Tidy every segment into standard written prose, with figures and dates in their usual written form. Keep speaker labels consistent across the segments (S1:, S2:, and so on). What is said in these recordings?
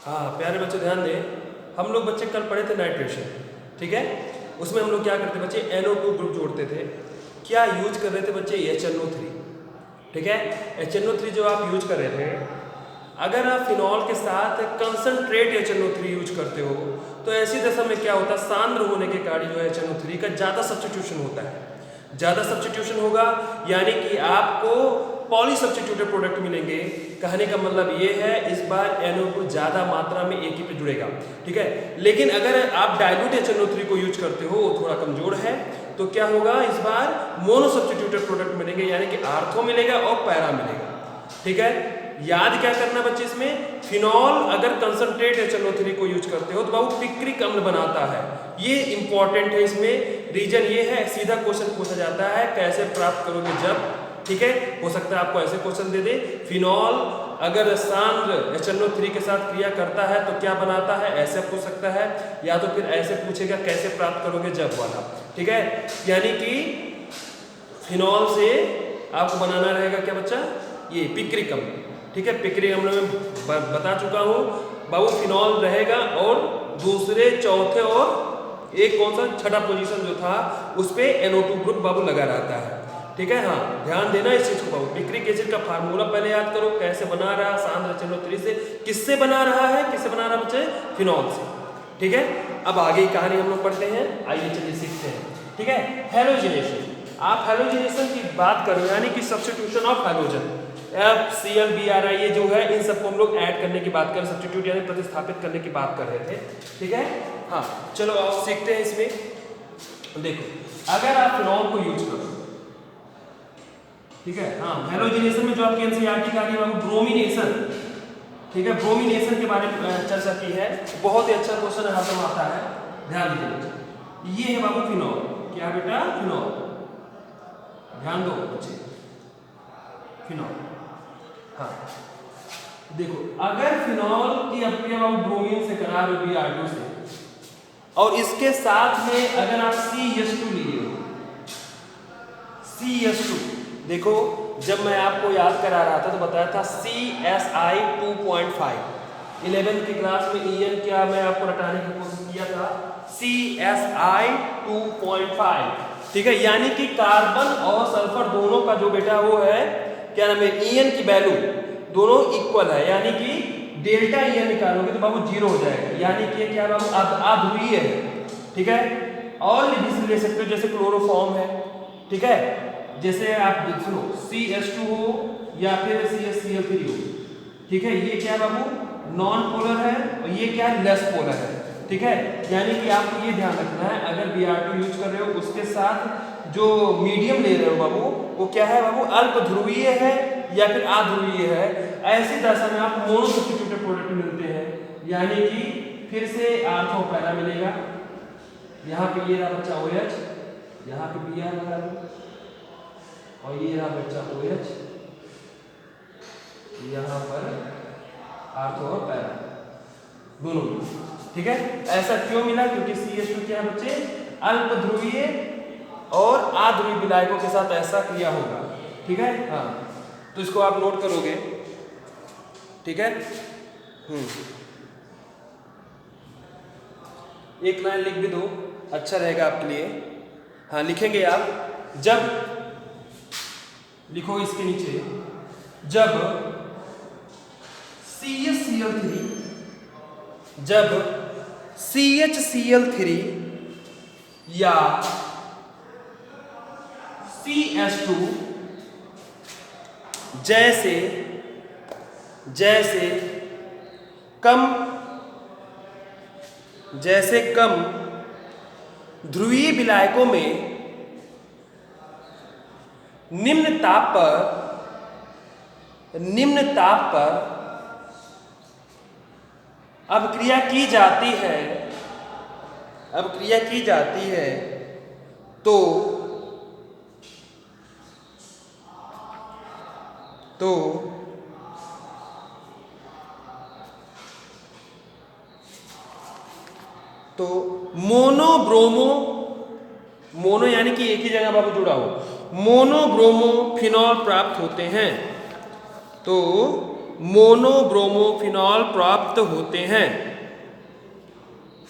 S1: हाँ प्यारे बच्चे ध्यान दें, हम लोग बच्चे कल पढ़े थे नाइट्रेशन, ठीक है। उसमें हम लोग क्या करते बच्चे, NO2 ग्रुप जोड़ते थे। क्या यूज कर रहे थे बच्चे, HNO3, ठीक है। HNO3 जो आप यूज कर रहे थे, अगर आप फिनॉल के साथ कंसनट्रेट HNO3 यूज करते हो तो ऐसी दशा में क्या होता है, सांद्र होने के कारण जो है HNO3 का ज़्यादा सब्स्टिट्यूशन होता है। ज़्यादा सब्स्टिट्यूशन होगा यानी कि आपको पॉली सब्स्टिट्यूटेड प्रोडक्ट मिलेंगे। कहने का मतलब ये है इस बार NO2 ज़्यादा मात्रा में एक ही पे जुड़ेगा, ठीक है। लेकिन अगर आप डाइल्यूट HNO3 को यूज करते हो, वो थोड़ा कमजोर है, तो क्या होगा, इस बार मोनो सब्स्टिट्यूटेड प्रोडक्ट मिलेंगे, यानी कि आर्थो मिलेगा और पैरा मिलेगा, ठीक है। याद क्या करना बच्चे, इसमें फिनॉल अगर कंसंट्रेट HNO3 को यूज करते हो तो बाबू पिक्रिक अम्ल बनाता है। ये इंपॉर्टेंट है, इसमें रीजन ये है, सीधा क्वेश्चन पूछा जाता है कैसे प्राप्त करोगे जब, ठीक है। हो सकता है आपको ऐसे क्वेश्चन दे दे, फिनॉल अगर सांद्र HNO3 के साथ क्रिया करता है तो क्या बनाता है, ऐसे पूछ सकता है, या तो फिर ऐसे पूछेगा कैसे प्राप्त करोगे जब वाला, ठीक है। यानी कि फिनॉल से आपको बनाना रहेगा क्या बच्चा, ये पिक्रिक अम्ल, ठीक है। पिक्रिक अम्ल में बता चुका हूँ बाबू, फिनॉल रहेगा और दूसरे चौथे और एक कौन सा छठा पोजीशन जो था उस पे NO2 ग्रुप बाबू लगा रहता है, ठीक है। हाँ ध्यान देना इस चीज को बाबू। पिक्रिक एसिड का फार्मूला पहले याद करो, कैसे बना रहा, सांद्र HNO3 से, किससे बना रहा है, किससे बना रहा बच्चे, फिनॉल से, ठीक है। अब आगे की कहानी हम लोग पढ़ते हैं, आइए चलिए सीखते हैं, ठीक है। हैलोजिनेशन, आप हैलोजिनेशन की बात करो, यानी कि सब्स्टिट्यूशन ऑफ हैलोजन, FCl ये जो है, इन सबको हम लोग ऐड करने की बात कर, सब्स्टिट्यूट यानी प्रतिस्थापित करने की बात कर रहे थे, ठीक है। हाँ चलो आओ सीखते हैं इसमें। देखो अगर आप फिनॉल को यूज करो, ठीक है, हाँ हैलोजिनेशन में जो आपकी NCERT का है ब्रोमिनेशन, ठीक है, ब्रोमिनेशन के बारे में चर्चा की है, बहुत ही अच्छा क्वेश्चन हर समय आता है, ध्यान दीजिए। ये है बाबू फिनॉल, क्या बेटा, फिनॉल, ध्यान दो बच्चे, फिनॉल। हाँ देखो, अगर फिनॉल की अपक्रिया बाबू ब्रोमीन से करा रहे हो Br2 से, और इसके साथ में अगर आप CH2 लिए, CH2, देखो जब मैं आपको याद करा रहा था तो बताया था CSI 2.5, 11th की क्लास में EN क्या मैं आपको रटाने की कोशिश किया था, CSI 2.5, ठीक है। यानी कि कार्बन और सल्फर दोनों का जो बेटा वो है, क्या नाम है, EN की वैल्यू दोनों इक्वल है, यानी कि डेल्टा EN निकालोगे तो बाबू 0 हो जाएगा, यानी कि क्या बाबू अध्रुवीय है, ठीक है। और भी ले सकते हो, जैसे क्लोरोफॉर्म है, ठीक है, जैसे आप सुनो CH2 हो या फिर CH3 हो, ठीक है। ये क्या बाबू नॉन पोलर है और ये क्या लेस पोलर है, ठीक है। यानी कि आपको ये ध्यान रखना है, अगर Br2 यूज कर रहे हो उसके साथ जो मीडियम ले रहे हो बाबू, वो क्या है बाबू, अल्प ध्रुवीय है या फिर अध्रुवीय है। ऐसी दशा में आप मोनो सब्स्टिट्यूटेड प्रोडक्ट मिलते हैं, यानी कि फिर से आर्थो पैरा मिलेगा। यहाँ पे ये रहा बच्चा OH, यहाँ पे Br लगा दो, और ये रहा बच्चा OH, यहाँ पर आर्थो और पैरा दोनों, ठीक है। ऐसा क्यों मिला, क्योंकि CH2 क्या है बच्चे, अल्प ध्रुवीय और अध्रुवीय विलायकों के साथ ऐसा क्रिया होगा, ठीक है। हाँ तो इसको आप नोट करोगे, ठीक है। एक लाइन लिख भी दो, अच्छा रहेगा आपके लिए। हाँ लिखेंगे आप, जब लिखो इसके नीचे, जब CHCl3 या CH2 जैसे कम ध्रुवीय विलायकों में निम्न ताप पर अभिक्रिया की जाती है, तो मोनो यानी कि एक ही जगह बाबू जुड़ा हो, मोनो ब्रोमो फिनॉल प्राप्त होते हैं। तो मोनोब्रोमोफिनॉल प्राप्त होते हैं।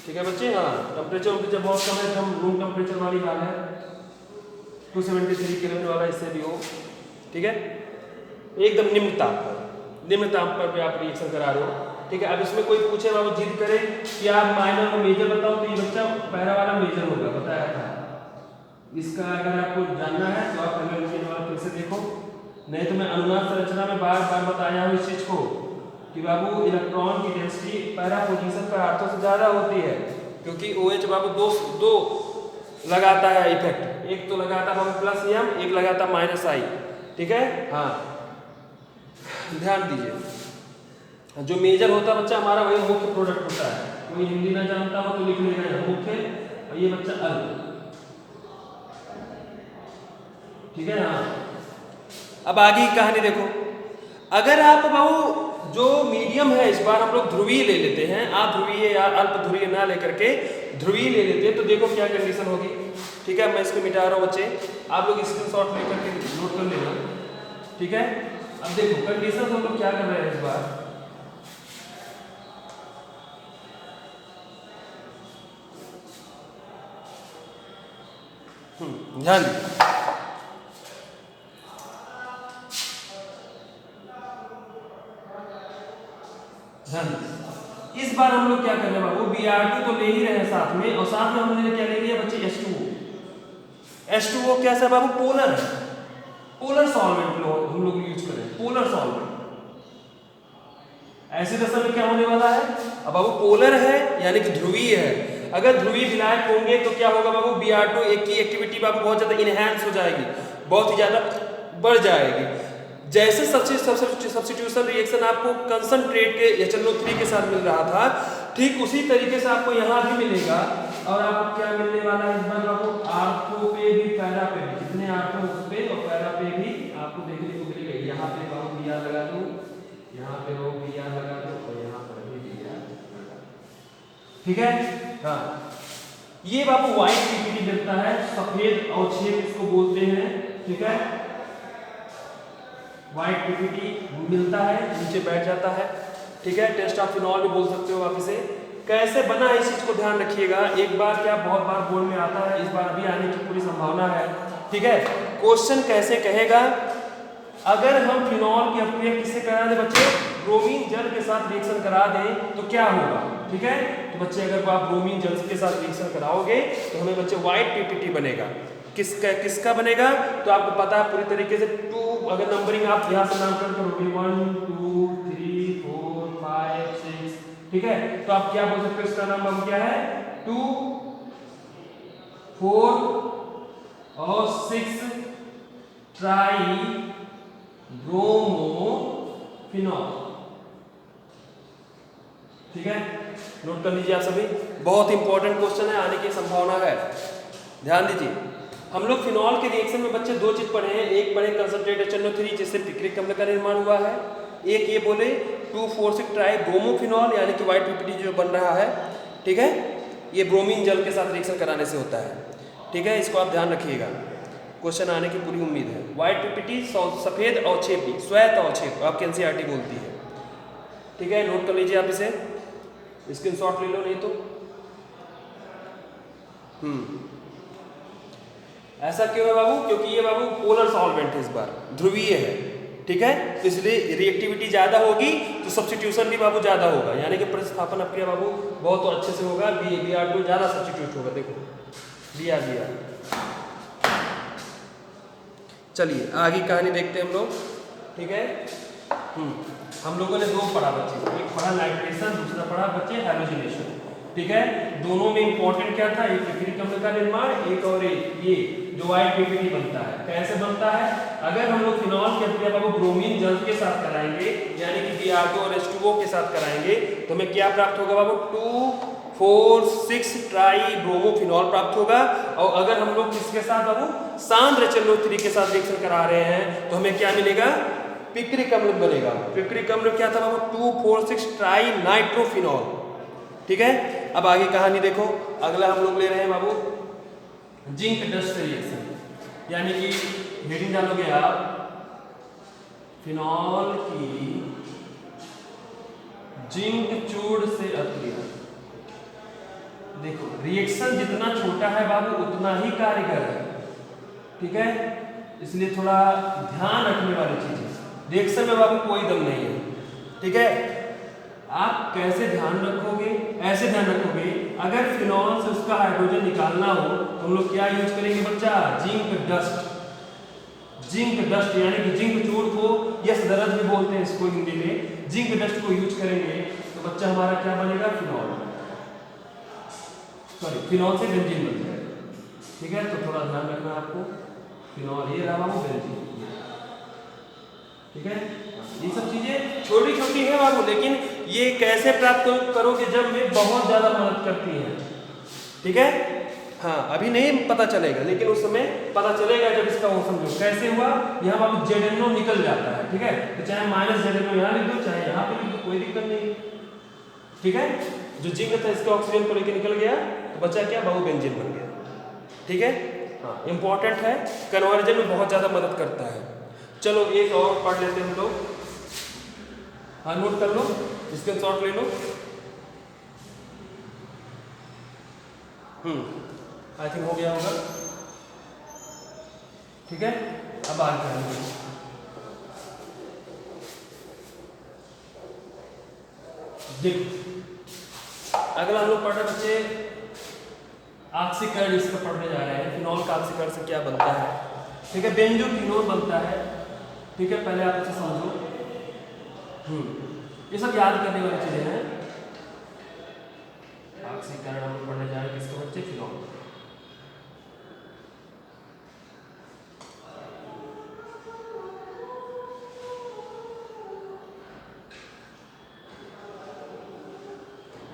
S1: ठीक है बच्चे, हाँ टेम्परेचर बहुत कम है, एकदम रूम टेम्परेचर वाली हाल है, 273 केल्विन वाला इससे भी हो। ठीक है, एकदम निम्न ताप पर भी आप रिएक्शन करा रहे हो। ठीक है, अब इसमें कोई पूछे बाबू जिद करे कि आप माइनर और मेजर बताओ, तो ये बच्चा पहला वाला मेजर होगा, बताया था। इसका अगर आपको जानना है तो आप पहले फिर से देखो, नहीं तो मैं अनुनाद संरचना में बार बार बताया हूँ इस चीज को कि बाबू इलेक्ट्रॉन की डेंसिटी पैरा पोजीशन पर आर्थो से ज्यादा होती है, क्योंकि OH बाबू दो लगाता है इफेक्ट, एक तो लगाता बाबू प्लस एम, एक लगाता माइनस आई। ठीक है, हाँ ध्यान दीजिए, जो मेजर होता है बच्चा हमारा वही मुख्य प्रोडक्ट होता है। कोई हिंदी ना जानता हो तो लिख लेना है मुख्य, और ये बच्चा अल्प। ठीक है, हाँ अब आगे की कहानी देखो, अगर आप बाबू जो मीडियम है, इस बार हम लोग ध्रुवीय ले लेते हैं, आप ध्रुवीय या अल्प ध्रुवीय ना लेकर के ध्रुवीय ले लेते हैं, तो देखो क्या कंडीशन होगी। ठीक है, मैं इसको मिटा रहा हूँ बच्चे, आप लोग स्क्रीनशॉट लेकर के नोट कर लेना। ठीक है, अब देखो कंडीशन हम लोग क्या कर रहे हैं इस बार, ध्यान इस बार हम लोग क्या कर रहे हैं बाबू, Br2 तो ले ही रहे हैं साथ में, और साथ में हमने क्या ले लिया बच्चे H2O। H2O कैसा है बाबू, पोलर है, पोलर सॉल्वेंट हम लोग यूज करें, पोलर सॉल्वेंट। ऐसे दशा में क्या होने वाला है, अब बाबू पोलर है यानी कि ध्रुवीय है, अगर ध्रुवीय विलायक होंगे तो क्या होगा बाबू, Br2 की एक्टिविटी बाबू बहुत ज्यादा इनहैंस हो जाएगी, बहुत ही ज्यादा बढ़ जाएगी। जैसे सब्स्टिट्यूशन रिएक्शन आपको कंसंट्रेट के HNO3 के साथ मिल रहा था, ठीक उसी तरीके से आपको यहाँ भी मिलेगा। और आपको क्या मिलने वाला है इस बार आपको, आर्थो पे भी पैरा पे भी, कितने आर्थो उस पे और पैरा पे भी आपको देखने को मिलेगा। यहाँ पे बाबू Br लगा दो, यहाँ पे रो Br लगा दो, और यहाँ पर भी Br लगा दो। ठीक है, हाँ ये बाबू व्हाइट पीपीटी मिलता है, सफेद अवक्षेप इसको बोलते हैं। ठीक है, व्हाइट पीपीटी मिलता है, नीचे बैठ जाता है। ठीक है, टेस्ट ऑफ फिनॉल भी बोल सकते हो आप इसे। कैसे बना है इस चीज को ध्यान रखिएगा, एक बार क्या बहुत बार बोर्ड में आता है, इस बार अभी आने की पूरी संभावना है। ठीक है, क्वेश्चन कैसे कहेगा, अगर हम फिनॉल की अपक्रिया किससे करा दें बच्चे, ब्रोमीन जल के साथ रिएक्शन करा दें तो क्या होगा। ठीक है, तो बच्चे अगर आप ब्रोमीन जल के साथ रिएक्शन कराओगे तो हमें बच्चे व्हाइट पीपीटी बनेगा। किसका बनेगा, तो आपको पता है पूरी तरीके से 2, अगर नंबरिंग आप यहाँ से नामकरण करोगे 1 2 3 4 5 6, ठीक है, तो आप क्या बोल सकते हो, इसका नाम अब क्या है, 2 4 और 6 ट्राई ब्रोमोफिनॉल। ठीक है, नोट कर लीजिए आप सभी, बहुत इंपॉर्टेंट क्वेश्चन है, आने की संभावना है, ध्यान दीजिए। हम लोग फिनॉल के रिएक्शन में बच्चे दो चीज पढ़े हैं, एक पढ़े कंसंट्रेट HNO3 जिससे पिक्रिक अम्ल का निर्माण हुआ है, एक ये बोले 2,4,6 ट्राई ब्रोमोफिनॉल यानी कि व्हाइट पीपीटी जो बन रहा है। ठीक है, ये ब्रोमीन जल के साथ रिएक्शन कराने से होता है। ठीक है, इसको आप ध्यान रखिएगा, क्वेश्चन आने की पूरी उम्मीद है। व्हाइट पीपीटी सफेद अवक्षेपी, श्वेत अवक्षेप आपकी NCERT बोलती है। ठीक है, नोट कर लीजिए आप इसे, स्क्रीनशॉट ले लो नहीं तो। ऐसा क्यों है बाबू, क्योंकि ये बाबू पोलर सॉल्वेंट है, इस बार ध्रुवीय है। ठीक है, तो इसलिए रिएक्टिविटी ज्यादा होगी तो सब्स्टिट्यूशन भी बाबू ज्यादा होगा, यानी कि प्रतिस्थापन अपक्रिया बाबू बहुत अच्छे से होगा, Br2 ज्यादा सब्स्टिट्यूट होगा। देखो Br। चलिए आगे कहानी देखते हैं हम लोग। ठीक है, हम लोगों ने दो पढ़ा बच्चे, एक पढ़ा नाइट्रेशन, दूसरा पढ़ा बच्चे हैलोजिनेशन। ठीक है, दोनों में इंपॉर्टेंट क्या था, एक पिक्रिक अम्ल का निर्माण, एक और ये जो व्हाइट पीपीटी बनता है। कैसे बनता है, अगर हम लोग फिनॉल की अपक्रिया बाबू ब्रोमीन जल के साथ कराएंगे, यानी कि Br2 और H2O के साथ कराएंगे, तो हमें क्या प्राप्त होगा बाबू, 2,4,6 ट्राई ब्रोमोफिनॉल प्राप्त होगा। और अगर हम लोग किसके साथ बाबू, सांद्र HNO3 के साथ रिएक्शन करा रहे हैं, तो हमें क्या मिलेगा, पिक्रिक अम्ल बनेगा। पिक्रिक अम्ल क्या था बाबू, 2,4,6 ट्राई नाइट्रोफिनॉल। ठीक है, अब आगे कहानी देखो, अगला हम लोग ले रहे हैं बाबू जिंक डस्ट रिएक्शन, यानी कि हेडिंग डालोगे आप, फिनॉल की जिंक चूड़ से अक्रिया। देखो रिएक्शन जितना छोटा है बाबू उतना ही कार्यकर है, ठीक है, इसलिए थोड़ा ध्यान रखने वाली चीज है। रिएक्शन में बाबू कोई दम नहीं है, ठीक है। आप कैसे ध्यान रखोगे, ऐसे ध्यान रखोगे, अगर फिनॉल से उसका हाइड्रोजन निकालना हो तो हम लोग क्या यूज करेंगे बच्चा, जिंक डस्ट। जिंक डस्ट यानी कि जिंक चूड़ को यस दरज भी बोलते हैं इसको हिंदी में, जिंक डस्ट को यूज करेंगे तो बच्चा हमारा क्या बनेगा, फिनॉल, सॉरी फिनॉल से बेंजीन बन जाएगा, ठीक है। तो थोड़ा ध्यान रखना आपको, फिनॉल ये रहा वो बेंजीन, ठीक है। ये सब चीजें छोटी छोटी है बाबू, लेकिन ये कैसे प्राप्त करोगे जब वे बहुत ज्यादा मदद करती हैं, ठीक है। हाँ अभी नहीं पता चलेगा, लेकिन उस समय पता चलेगा जब इसका वो समझो कैसे हुआ। यहाँ बाबू ZNO निकल जाता है, ठीक है, तो चाहे माइनस ZNO यहाँ लिख दो चाहे यहाँ पे लिख दो, कोई दिक्कत नहीं, ठीक है। जो जिंक था इसके ऑक्सीजन को लेकर निकल गया तो बचा क्या बाबू, बेंजीन बन गया, ठीक है। हाँ इंपॉर्टेंट है, कन्वर्जन में बहुत ज्यादा मदद करता है। चलो एक और पढ़ लेते हैं हम लोग, हाँ नोट कर लो, स्क्रीनशॉट ले लो। आई थिंक हो गया होगा, ठीक है। अब आगे करेंगे, देखो अगला हम लोग पढ़ रहे बच्चे ऑक्सीकरण, इसका पढ़ने जा रहे हैं। फिनॉल का ऑक्सीकरण से क्या बनता है, ठीक है, बेंजोक्विनोन बनता है, ठीक है। पहले आप इसे समझो, ये सब याद करने वाली चीजें हैं। ऑक्सीकरण हम लोग पढ़ने जा रहे हैं किसके बच्चे, फिनॉल।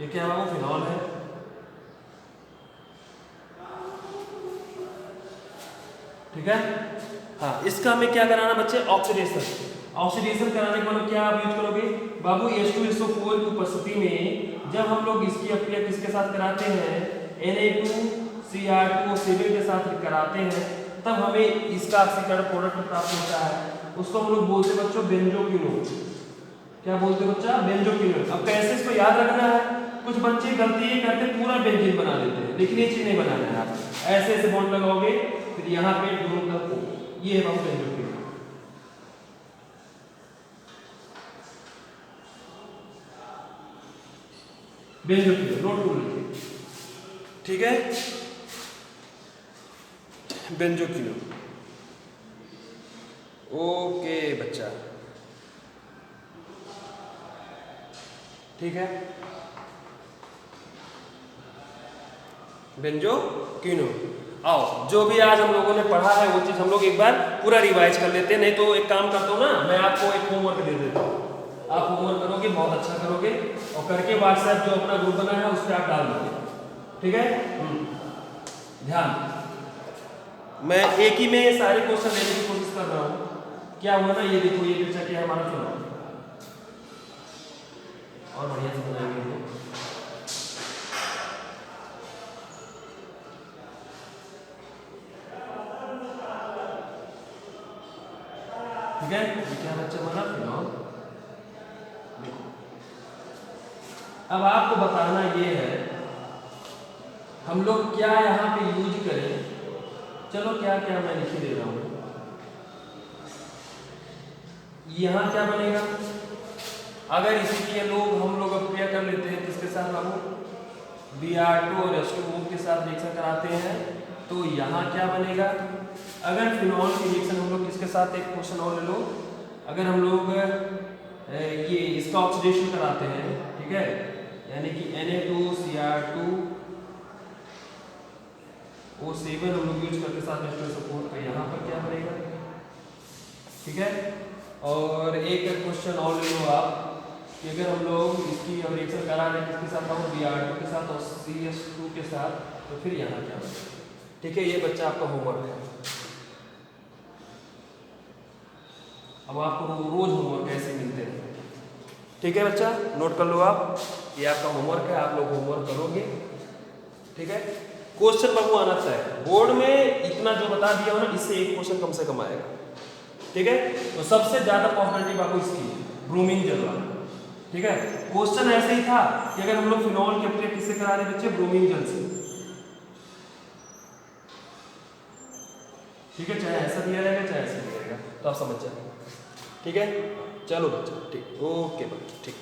S1: ये क्या है, वो फिनॉल है, ठीक है। हाँ इसका हमें क्या कराना बच्चे, ऑक्सीडेशन। ऑक्सीडेशन कराने के बाद क्या आप यूज करोगे बाबू, H2SO4 की उपस्थिति में जब हम लोग इसकी अक्रिया किसके साथ कराते हैं, Na2Cr2O7 के साथ कराते हैं, तब हमें इसका ऑक्सीकरण प्रोडक्ट प्राप्त होता है। उसको हम लोग बोलते हैं बच्चों बेंजोक्विनोन। क्या बोलते हैं बच्चा, बेंजोक्विनोन। अब कैसे इसको याद रखना है, कुछ बच्चे गलती ये करते पूरा बेंजीन बना देते हैं, लेकिन ये चीज नहीं बनाना है। आप ऐसे ऐसे बॉन्ड लगाओगे, फिर यहाँ पे दोनों तरफ ये है बाबू बेंजोक्विनोन, बेंजोक्विनोन नोट कर लीजिए, ठीक है, बेंजोक्विनोन। ओके बच्चा, ठीक है, बेंजोक्विनोन। आओ जो भी आज हम लोगों ने पढ़ा है वो चीज हम लोग एक बार पूरा रिवाइज कर लेते हैं। नहीं तो एक काम करता हूँ ना, मैं आपको एक होमवर्क दे देता हूँ, आप होमवर्क करोगे, बहुत अच्छा करोगे, और करके व्हाट्सएप जो अपना ग्रुप बना है उस पर आप डाल दोगे, ठीक है। ध्यान, मैं एक ही में सारे क्वेश्चन लेने की कोशिश कर रहा हूँ। क्या हुआ ना, ये देखो ये पिक्चर क्या है हमारा फिनॉल, और बढ़िया से बनाएंगे, ठीक है। ये क्या बच्चा बना, फिनॉल। अब आपको बताना ये है हम लोग क्या यहाँ पे यूज करें। चलो क्या क्या मैं लिख दे रहा हूँ, यहाँ क्या बनेगा, अगर इसी के लोग हम लोग अब क्या कर लेते हैं, किसके साथ हम Br2 और H2O के साथ रिएक्शन कराते हैं, तो यहाँ क्या बनेगा। अगर फिनॉल की रिएक्शन हम लोग किसके साथ, एक क्वेश्चन और ले लो, अगर हम लोग ये इसका ऑक्सीडेशन कराते हैं, ठीक है, यानी कि Na2Cr2O7 हम लोग यूज करते साथ H2SO4, तो यहाँ पर क्या बनेगा, ठीक है। और एक क्वेश्चन और ले लो आप कि अगर हम लोग इसकी रिएक्शन करा रहे हैं किसके साथ, हम Br2 के साथ और CH2 के साथ, तो फिर यहाँ क्या बनेगा, ठीक है। ये बच्चा आपका होमवर्क है। अब आपको रोज होमवर्क ऐसे मिलते हैं, ठीक है बच्चा, नोट कर लो आप, ये आपका होमवर्क है, आप लोग होमवर्क करोगे, ठीक है। क्वेश्चन बाबू आना चाहिए बोर्ड में, इतना जो बता दिया हो ना, इससे एक क्वेश्चन कम से कम आएगा, ठीक है। तो सबसे ज्यादा पॉसिबिलिटी बाबू इसकी ब्रोमीन जलवा, ठीक है, क्वेश्चन ऐसे ही था कि अगर हम लोग फिनॉल कैप्चर किससे करा रहे बच्चे, ब्रोमीन जल से, ठीक है, चाहे ऐसा दिया रहेगा चाहे ऐसा दिया रहेगा, तो आप समझ जाएंगे। ठीक है, चलो बच्चे, ठीक, ओके बच्चे, ठीक।